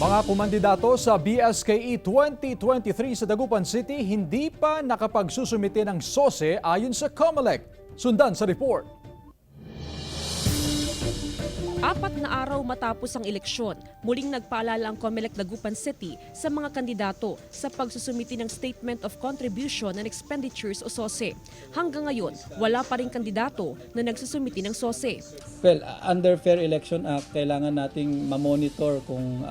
Mga kumandidato sa BSKE 2023 sa Dagupan City hindi pa nakapagsusumite ng SOSE ayon sa COMELEC. Sundan sa report. 4 na araw matapos ang eleksyon, muling nagpaalala ang COMELEC Dagupan City sa mga kandidato sa pagsusumiti ng Statement of Contribution and Expenditures o SOSE. Hanggang ngayon, wala pa rin kandidato na nagsusumiti ng SOSE. Well, under Fair Election Act, kailangan nating mamonitor kung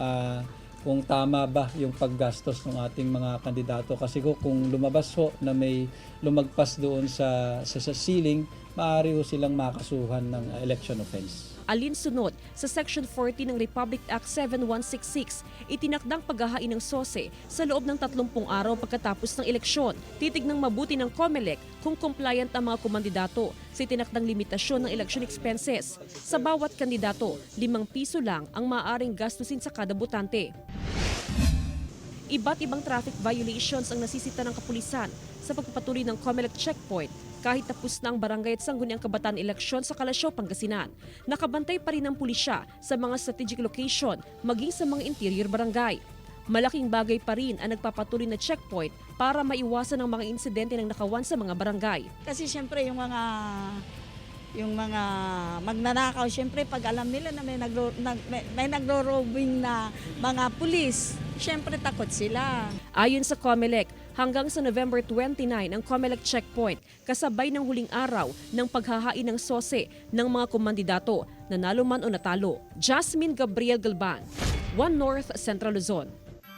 tama ba yung paggastos ng ating mga kandidato. Kasi kung lumabas ho na may lumagpas doon sa ceiling, maaari ho silang makasuhan ng election offense. Alinsunod sa Section 40 ng Republic Act 7166, itinakdang paghahain ng SOSE sa loob ng 30 araw pagkatapos ng eleksyon. Titignang mabuti ng COMELEC kung compliant ang mga kumandidato sa itinakdang limitasyon ng election expenses. Sa bawat kandidato, 5 piso lang ang maaaring gastusin sa kada botante. Iba't ibang traffic violations ang nasisita ng kapulisan sa pagpapatuloy ng COMELEC checkpoint kahit tapos na ang barangay at sangguniang kabataan eleksyon sa Kalasyaw, Pangasinan. Nakabantay pa rin ang pulisya sa mga strategic location maging sa mga interior barangay. Malaking bagay pa rin ang nagpapatuloy na checkpoint para maiwasan ang mga insidente ng nakawan sa mga barangay. Kasi siyempre yung mga magnanakaw, siyempre pag alam nila na may nagro-robbing na mga pulis, siyempre takot sila. Ayon sa COMELEC, hanggang sa November 29 ang COMELEC checkpoint kasabay ng huling araw ng paghahain ng SOSE ng mga kumandidato, nanalo man o natalo. Jasmine Gabriel Galban, One North Central Luzon.